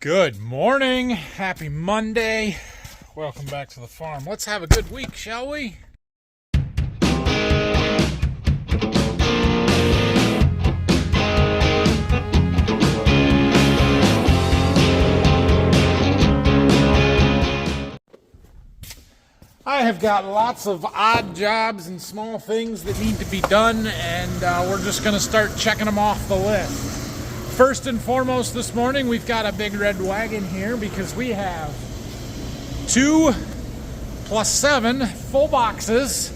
Good morning. Happy Monday. Welcome back to the farm. Let's have a good week, shall we? I have got lots of odd jobs and small things that need to be done, and we're just going to start checking them off the list. First and foremost this morning, we've got a big red wagon here because we have 2 + 7 full boxes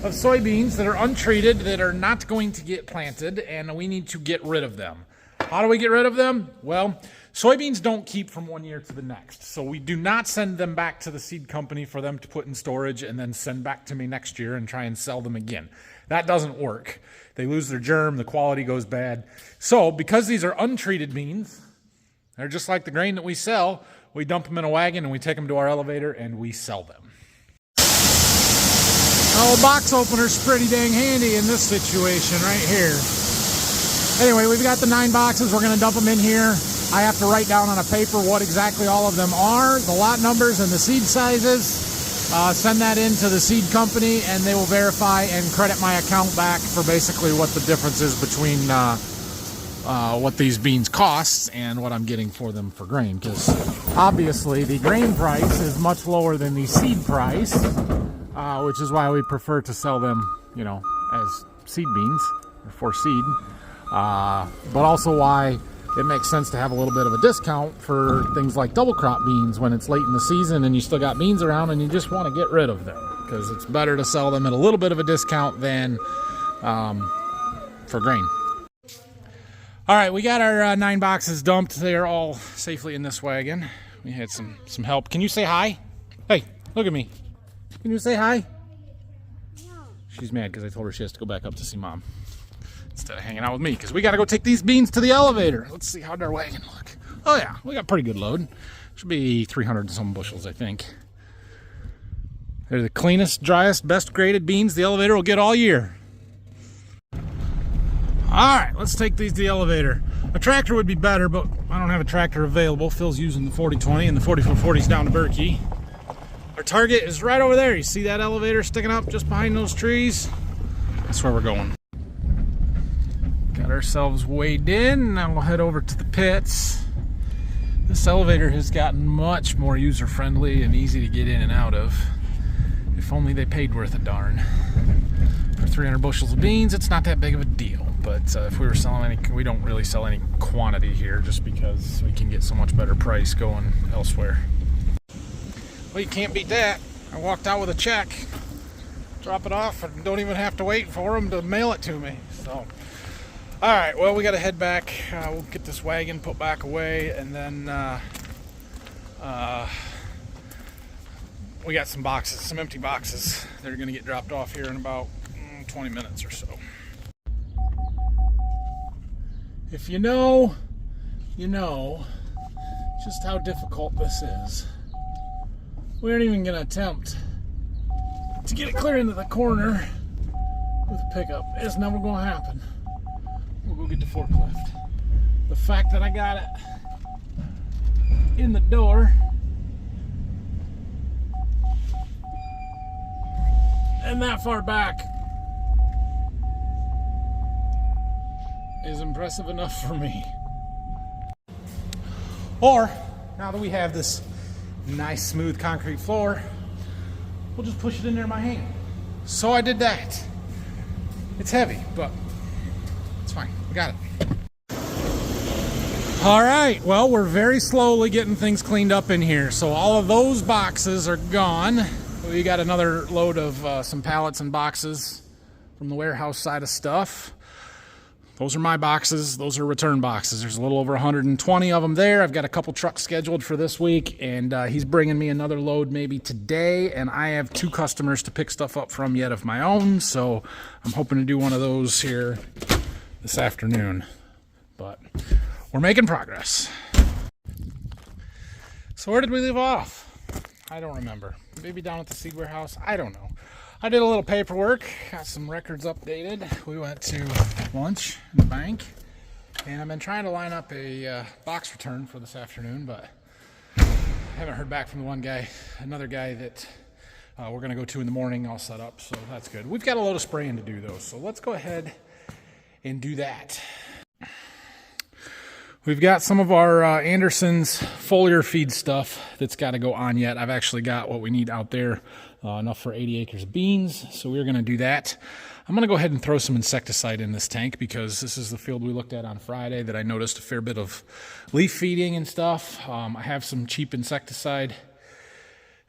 of soybeans that are untreated, that are not going to get planted, and we need to get rid of them. How do we get rid of them? Well, soybeans don't keep from one year to the next, so we do not send them back to the seed company for them to put in storage and then send back to me next year and try and sell them again. That doesn't work. They lose their germ, the quality goes bad. So because these are untreated beans, they're just like the grain that we sell, we dump them in a wagon and we take them to our elevator and we sell them. Oh, box opener's pretty dang handy in this situation right here. Anyway, we've got the 9 boxes. We're going to dump them in here. I have to write down on a paper what exactly all of them are, the lot numbers and the seed sizes. Send that in to the seed company and they will verify and credit my account back for basically what the difference is between what these beans cost and what I'm getting for them for grain. Because obviously the grain price is much lower than the seed price, which is why we prefer to sell them, you know, as seed beans or for seed. But also why it makes sense to have a little bit of a discount for things like double crop beans when it's late in the season and you still got beans around and you just want to get rid of them, because it's better to sell them at a little bit of a discount than for grain. All right, we got our 9 boxes dumped. They are all safely in this wagon. We had some help. Can you say hi? Hey, look at me. Can you say hi? No. She's mad because I told her she has to go back up to see Mom instead of hanging out with me, because we got to go take these beans to the elevator. Let's see, how'd our wagon look? Oh yeah, we got a pretty good load. Should be 300 and some bushels, I think. They're the cleanest, driest, best graded beans the elevator will get all year. All right, let's take these to the elevator. A tractor would be better, but I don't have a tractor available. Phil's using the 4020 and the 4440's down to Berkey. Our target is right over there. You see that elevator sticking up just behind those trees? That's where we're going. Got ourselves weighed in. Now we'll head over to the pits. This elevator has gotten much more user-friendly and easy to get in and out of. If only they paid worth a darn. For 300 bushels of beans, it's not that big of a deal. But if we were selling any, we don't really sell any quantity here just because we can get so much better price going elsewhere. Well, you can't beat that. I walked out with a check. Drop it off and don't even have to wait for them to mail it to me. So. All right, well, we got to head back. We'll get this wagon put back away, and then we got some boxes, some empty boxes that are going to get dropped off here in about 20 minutes or so. If you know, you know just how difficult this is. We aren't even going to attempt to get it clear into the corner with a pickup. It's never going to happen. We'll go get the forklift. The fact that I got it in the door and that far back is impressive enough for me. Or, now that we have this nice smooth concrete floor, we'll just push it in there in my hand. So I did that. It's heavy, but it's fine. We got it. All right, well, we're very slowly getting things cleaned up in here. So all of those boxes are gone. We got another load of some pallets and boxes from the warehouse side of stuff. Those are my boxes. Those are return boxes. There's a little over 120 of them there. I've got a couple trucks scheduled for this week, and he's bringing me another load maybe today, and I have 2 customers to pick stuff up from yet of my own, so I'm hoping to do one of those here this afternoon. But we're making progress. So where did we leave off? I don't remember. Maybe down at the seed warehouse? I don't know. I did a little paperwork, got some records updated. We went to lunch in the bank, And I've been trying to line up a box return for this afternoon, but I haven't heard back from the one guy, another guy that we're going to go to in the morning, all set up, so that's good. We've got a load of spraying to do, though, so let's go ahead and do that. We've got some of our Anderson's foliar feed stuff that's got to go on yet. I've actually got what we need out there, enough for 80 acres of beans, so we're going to do that. I'm going to go ahead and throw some insecticide in this tank because this is the field we looked at on Friday that I noticed a fair bit of leaf feeding and stuff. I have some cheap insecticide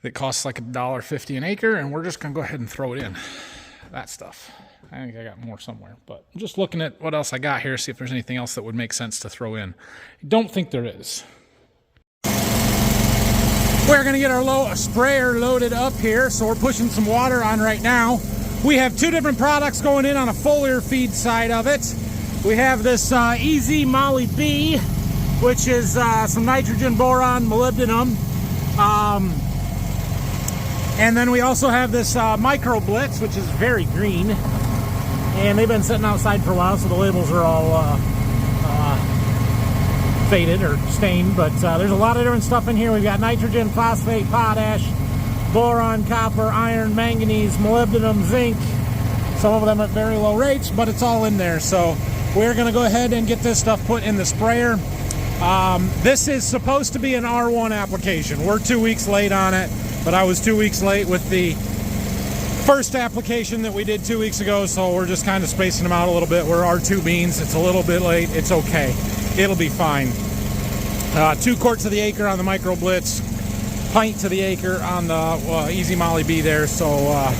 that costs like $1.50 an acre, and we're just going to go ahead and throw it in. That stuff. I think I got more somewhere, but I'm just looking at what else I got here, see if there's anything else that would make sense to throw in. I don't think there is. We're going to get our sprayer loaded up here, so we're pushing some water on right now. We have two different products going in on a foliar feed side of it. We have this Easy Molly B, which is some nitrogen, boron, molybdenum. And then we also have this Micro Blitz, which is very green. And they've been sitting outside for a while, so the labels are all faded or stained. But there's a lot of different stuff in here. We've got nitrogen, phosphate, potash, boron, copper, iron, manganese, molybdenum, zinc. Some of them at very low rates, but it's all in there. So we're going to go ahead and get this stuff put in the sprayer. This is supposed to be an R1 application. We're 2 weeks late on it, but I was 2 weeks late with the first application that we did 2 weeks ago, so we're just kind of spacing them out a little bit. We're R2 beans. It's a little bit late. It's okay. It'll be fine. 2 quarts to the acre on the Micro Blitz, pint to the acre on the Easy Molly B there. So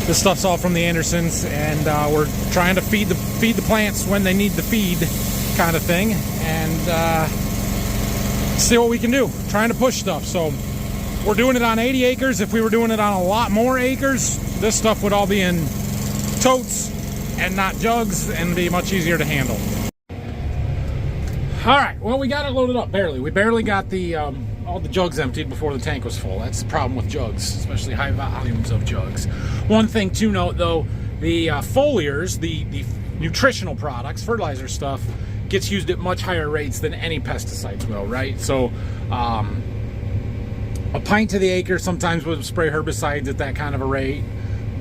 this stuff's all from the Andersons, and we're trying to feed the plants when they need the feed, kind of thing, and see what we can do. Trying to push stuff. So we're doing it on 80 acres. If we were doing it on a lot more acres, this stuff would all be in totes and not jugs, and be much easier to handle. All right, well, we got it loaded up barely. We barely got the all the jugs emptied before the tank was full. That's the problem with jugs, especially high volumes of jugs. One thing to note, though, the foliars, the nutritional products, fertilizer stuff, gets used at much higher rates than any pesticides will, right? So a pint to the acre sometimes we'll spray herbicides at that kind of a rate,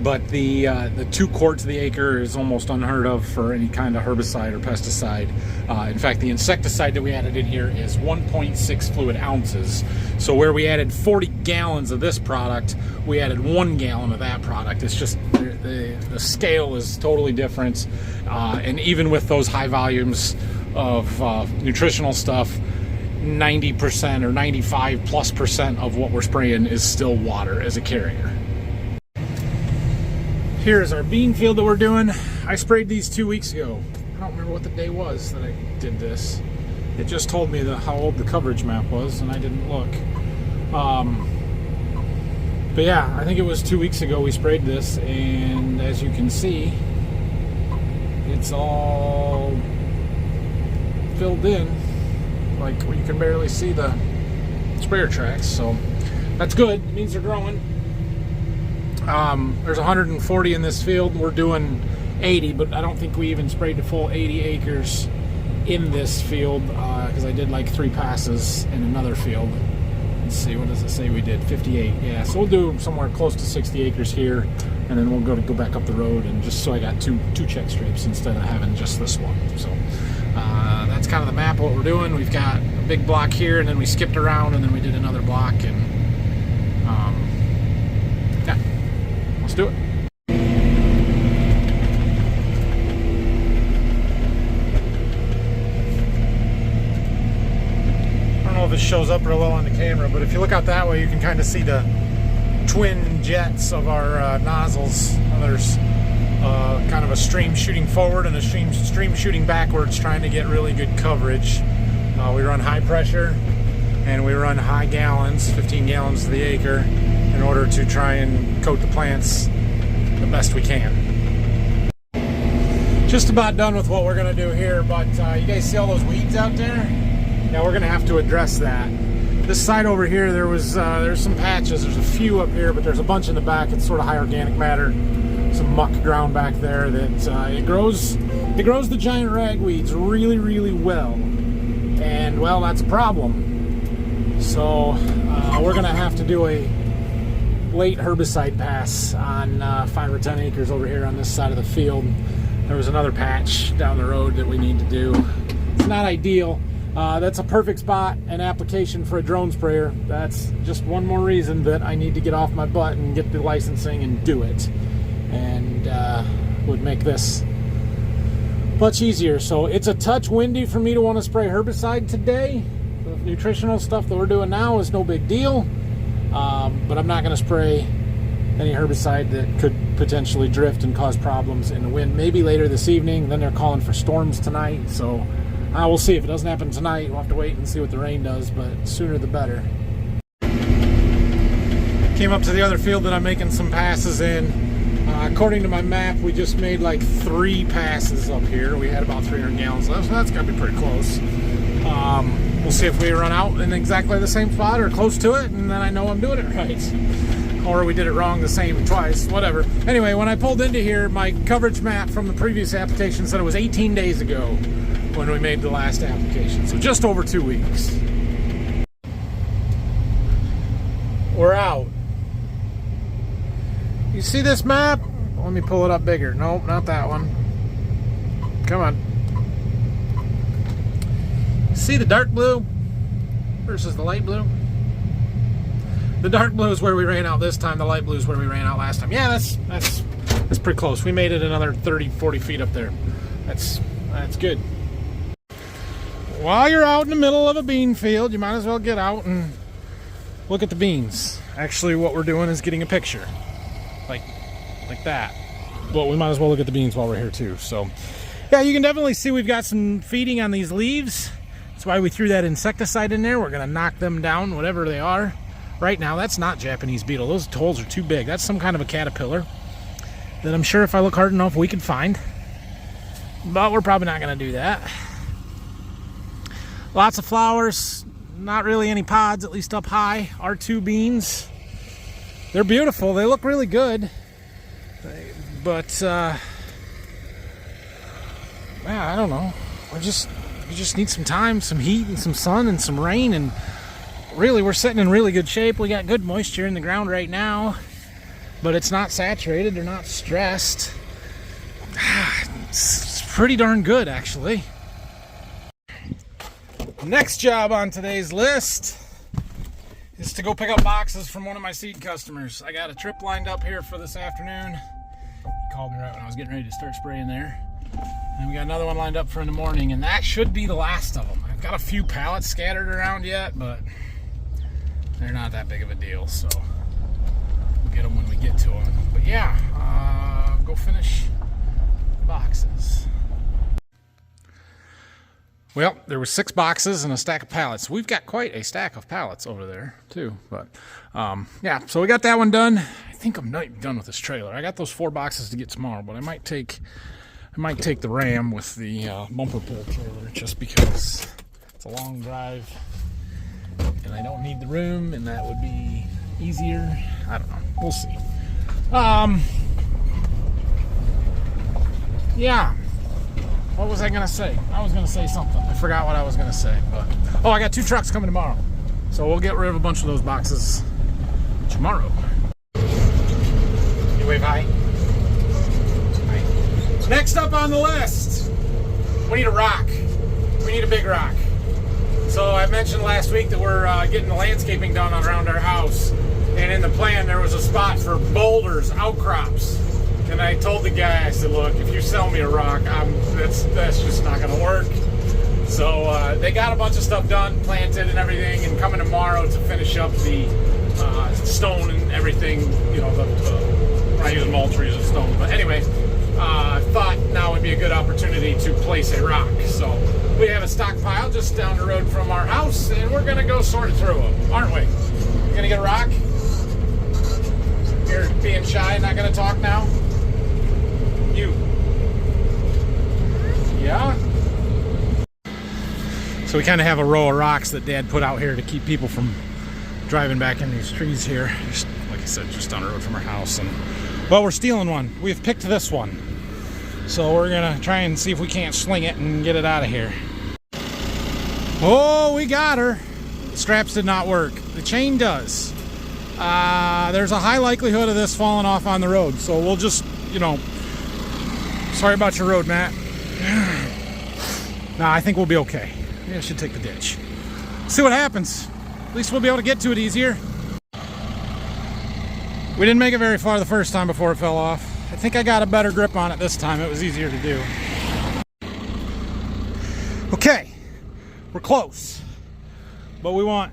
but the 2 quarts to the acre is almost unheard of for any kind of herbicide or pesticide. In fact, the insecticide that we added in here is 1.6 fluid ounces. So where we added 40 gallons of this product, we added 1 gallon of that product. It's just the scale is totally different, and even with those high volumes of nutritional stuff, 90% or 95+% of what we're spraying is still water as a carrier. Here is our bean field that we're doing. I sprayed these 2 weeks ago. I don't remember what the day was that I did this. It just told me how old the coverage map was, and I didn't look. But yeah, I think it was 2 weeks ago we sprayed this, and as you can see, it's all filled in. Like, you can barely see the sprayer tracks, so that's good. It means they're growing. There's 140 in this field. We're doing 80, but I don't think we even sprayed the full 80 acres in this field, because I did like 3 passes in another field. Let's see, what does it say we did? 58. Yeah, so we'll do somewhere close to 60 acres here, and then we'll go back up the road, and just so I got two check strips instead of having just this one. So that's kind of the map of what we're doing. We've got a big block here, and then we skipped around, and then we did another block, and yeah, let's do it. I don't know if it shows up real well on the camera, but if you look out that way, you can kind of see the twin jets of our nozzles. There's kind of a stream shooting forward and a stream shooting backwards, trying to get really good coverage. We run high pressure and we run high gallons, 15 gallons to the acre, in order to try and coat the plants the best we can. Just about done with what we're going to do here, but you guys see all those weeds out there? Yeah, we're going to have to address that. This side over here, there's some patches. There's a few up here, but there's a bunch in the back. It's sort of high organic matter. Some muck ground back there that it grows It grows the giant ragweeds really, really well. And, well, that's a problem. So, we're going to have to do a late herbicide pass on 5 or 10 acres over here on this side of the field. There was another patch down the road that we need to do. It's not ideal. That's a perfect spot and application for a drone sprayer. That's just one more reason that I need to get off my butt and get the licensing and do it. And would make this much easier. So it's a touch windy for me to want to spray herbicide today. The nutritional stuff that we're doing now is no big deal. But I'm not going to spray any herbicide that could potentially drift and cause problems in the wind. Maybe later this evening. Then they're calling for storms tonight. So we'll see. If it doesn't happen tonight, we'll have to wait and see what the rain does. But sooner the better. Came up to the other field that I'm making some passes in. According to my map, we just made like 3 passes up here. We had about 300 gallons left, so that's got to be pretty close. We'll see if we run out in exactly the same spot or close to it, and then I know I'm doing it right. Or we did it wrong the same twice, whatever. Anyway, when I pulled into here, my coverage map from the previous application said it was 18 days ago when we made the last application, so just over 2 weeks. We're out. You see this map? Let me pull it up bigger. Nope, not that one. Come on. See the dark blue versus the light blue? The dark blue is where we ran out this time. The light blue is where we ran out last time. Yeah, that's pretty close. We made it another 30, 40 feet up there. That's good. While you're out in the middle of a bean field, you might as well get out and look at the beans. Actually, what we're doing is getting a picture. Like that. But we might as well look at the beans while we're here too. So yeah, you can definitely see we've got some feeding on these leaves. That's why we threw that insecticide in there. We're gonna knock them down, whatever they are. Right now, that's not Japanese beetle. Those holes are too big. That's some kind of a caterpillar that I'm sure if I look hard enough we can find. But we're probably not gonna do that. Lots of flowers, not really any pods, at least up high. R2 beans. They're beautiful. They look really good. But yeah, I don't know. We just need some time, some heat, and some sun, and some rain. And really, we're sitting in really good shape. We got good moisture in the ground right now, but it's not saturated. They're not stressed. It's pretty darn good, actually. Next job on today's list is to go pick up boxes from one of my seed customers. I got a trip lined up here for this afternoon. He called me right when I was getting ready to start spraying there. And we got another one lined up for in the morning, and that should be the last of them. I've got a few pallets scattered around yet, but they're not that big of a deal, so we'll get them when we get to them. But yeah, go finish the boxes. Well, there were 6 boxes and a stack of pallets. We've got quite a stack of pallets over there too. But yeah, so we got that one done. I think I'm not done with this trailer. I got those 4 boxes to get tomorrow, but I might take the Ram with the bumper pull trailer just because it's a long drive and I don't need the room, and that would be easier. I don't know. We'll see. Yeah. What was I going to say? I was going to say something. I forgot what I was going to say. But oh, I got 2 trucks coming tomorrow. So we'll get rid of a bunch of those boxes tomorrow. You wave hi. Hi. Next up on the list, we need a rock. We need a big rock. So I mentioned last week that we're getting the landscaping done around our house. And in the plan, there was a spot for boulders, outcrops. And I told the guy, I said, look, if you sell me a rock, that's just not going to work. So they got a bunch of stuff done, planted and everything, and coming tomorrow to finish up the stone and everything. You know, we're not using mulch, we're using stone. But anyway, I thought now would be a good opportunity to place a rock. So we have a stockpile just down the road from our house, and we're going to go sort through them, aren't we? You going to get a rock? You're being shy, not going to talk now? You. Yeah? So we kind of have a row of rocks that Dad put out here to keep people from driving back in these trees here. Just, like I said, just down the road from our house. And well, we're stealing one. We've picked this one. So we're gonna try and see if we can't sling it and get it out of here. Oh, we got her. The straps did not work. The chain does. There's a high likelihood of this falling off on the road. So we'll just, you know, sorry about your road, Matt. Nah, I think we'll be okay. Maybe I should take the ditch. See what happens. At least we'll be able to get to it easier. We didn't make it very far the first time before it fell off. I think I got a better grip on it this time. It was easier to do. Okay, we're close, but we want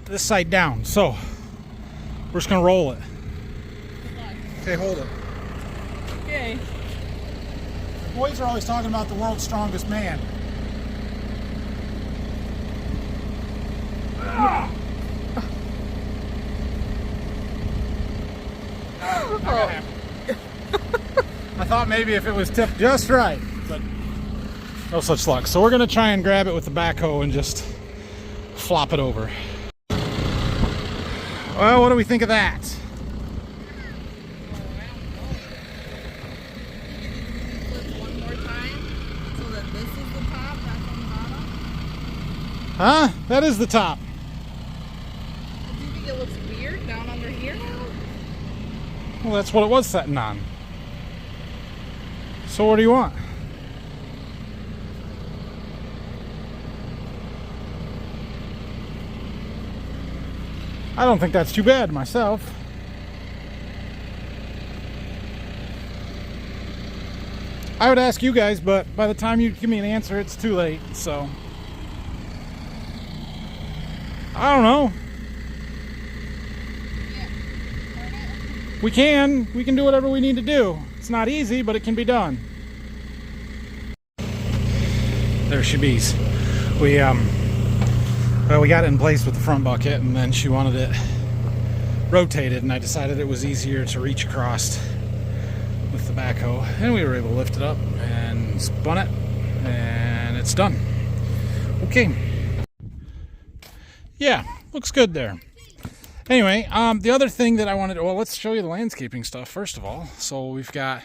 this side down, so we're just gonna roll it. Okay, hold it. Okay. The boys are always talking about the world's strongest man. Oh. I thought maybe if it was tipped just right, but no such luck. So we're gonna try and grab it with the backhoe and just flop it over. Well, what do we think of that? One more time, so that this is the top, that's on the bottom. Huh? That is the top. Do you think it looks weird down under here now? Well, that's what it was setting on. So what do you want? I don't think that's too bad myself. I would ask you guys, but by the time you give me an answer, it's too late, so. I don't know. We can do whatever we need to do. It's not easy, but it can be done. There she bees. Well, we got it in place with the front bucket, and then she wanted it rotated, and I decided it was easier to reach across with the backhoe, and we were able to lift it up and spun it, and it's done. Okay. Yeah, looks good there. Anyway, the other thing that I wanted to, well, let's show you the landscaping stuff first of all. So we've got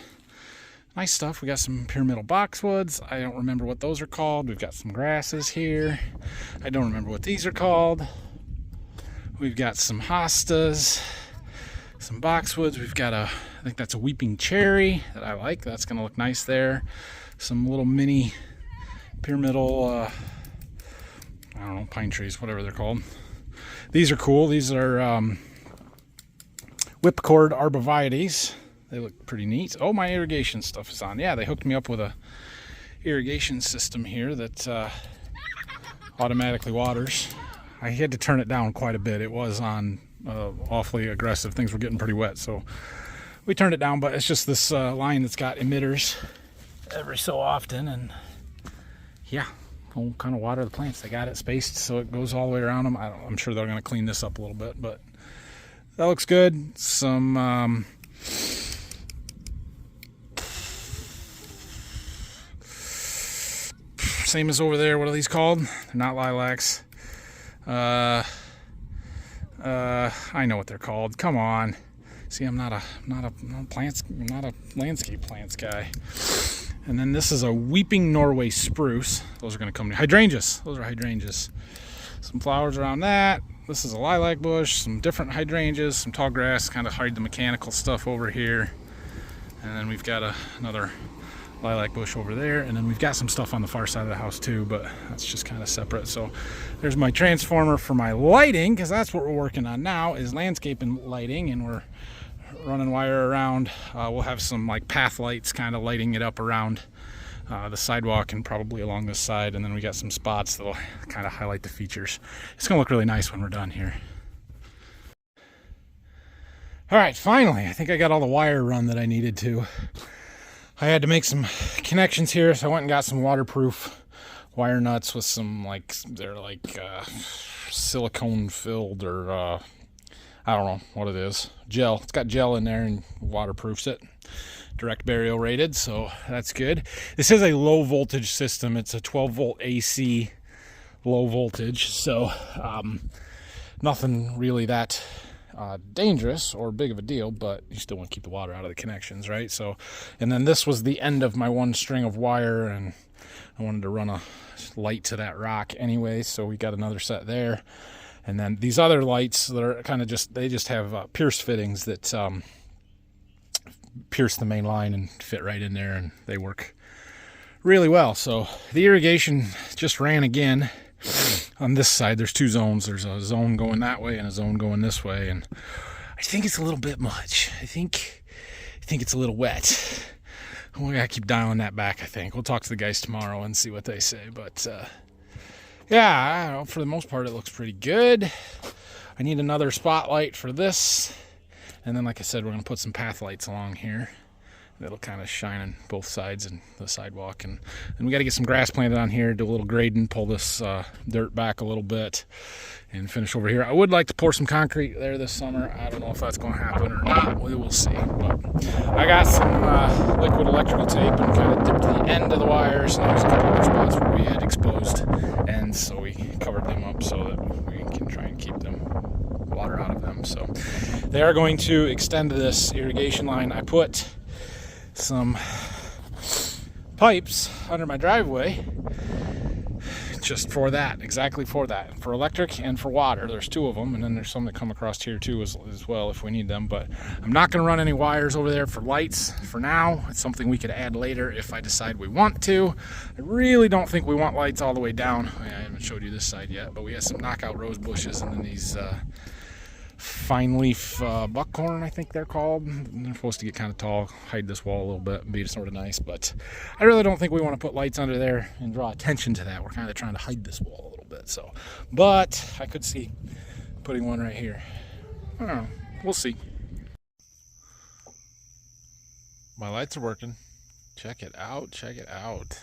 nice stuff. We got some pyramidal boxwoods. I don't remember what those are called. We've got some grasses here. I don't remember what these are called. We've got some hostas, some boxwoods. We've got I think that's a weeping cherry that I like. That's gonna look nice there. Some little mini pyramidal, I don't know, pine trees, whatever they're called. These are cool. These are whipcord arborvitaes. They look pretty neat. Oh, my irrigation stuff is on. Yeah, they hooked me up with a irrigation system here that automatically waters. I had to turn it down quite a bit. It was on awfully aggressive. Things were getting pretty wet, so we turned it down, but it's just this line that's got emitters every so often, and yeah, we'll kind of water the plants. They got it spaced so it goes all the way around them. I'm sure they're going to clean this up a little bit, but that looks good. Some same as over there. What are these called? They're not lilacs. I know what they're called. Come on. See, I'm not a landscape plants guy. And then this is a weeping Norway spruce. Those are going to come. Hydrangeas. Those are hydrangeas. Some flowers around that. This is a lilac bush. Some different hydrangeas. Some tall grass. Kind of hide the mechanical stuff over here. And then we've got another lilac bush over there. And then we've got some stuff on the far side of the house too, but that's just kind of separate. So there's my transformer for my lighting, because that's what we're working on now, is landscaping lighting, and we're running wire around. We'll have some like path lights kind of lighting it up around the sidewalk and probably along this side, and then we got some spots that'll kind of highlight the features. It's gonna look really nice when we're done here. All right, finally, I think I got all the wire run that I needed to. I had to make some connections here, so I went and got some waterproof wire nuts with some, like, they're like silicone filled, or I don't know what it is. Gel. It's got gel in there and waterproofs it. Direct burial rated, so that's good. This is a low voltage system. It's a 12 volt AC low voltage, so nothing really that dangerous or big of a deal, but you still want to keep the water out of the connections, right? So, and then this was the end of my one string of wire, and I wanted to run a light to that rock anyway, so we got another set there. And then these other lights that are kind of they just have pierced fittings that pierce the main line and fit right in there, and they work really well. So the irrigation just ran again. On this side, there's two zones. There's a zone going that way and a zone going this way, and I think it's a little bit much. I think it's a little wet. We gotta keep dialing that back, I think. We'll talk to the guys tomorrow and see what they say. But yeah, I don't know, for the most part, it looks pretty good. I need another spotlight for this. And then, like I said, we're going to put some path lights along here. That'll kind of shine on both sides and the sidewalk. And we got to get some grass planted on here, do a little grading, pull this dirt back a little bit, and finish over here. I would like to pour some concrete there this summer. I don't know if that's going to happen or not. We will see. But I got some liquid electrical tape and kind of dipped the end of the wires. And there's a couple other spots where we had exposed ends, so we covered them up so that we can try and keep them water out of them. So they are going to extend this irrigation line. I put some pipes under my driveway just for that, exactly for that, for electric and for water. There's two of them, and then there's some that come across here too as well if we need them. But I'm not going to run any wires over there for lights for now. It's something we could add later if I decide we want to. I really don't think we want lights all the way down. I haven't showed you this side yet, but we have some knockout rose bushes, and then these fine leaf buckhorn, I think they're called. They're supposed to get kind of tall, hide this wall a little bit, and be sort of nice. But I really don't think we want to put lights under there and draw attention to that. We're kind of trying to hide this wall a little bit. So, but I could see putting one right here. I don't know. We'll see. My lights are working. Check it out. Check it out.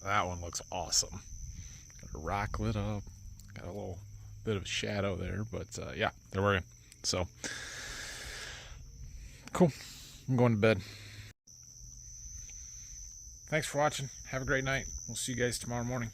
That one looks awesome. Got a rock lit up. Got a little bit of shadow there, but yeah, they're working. So cool. I'm going to bed. Thanks for watching. Have a great night. We'll see you guys tomorrow morning.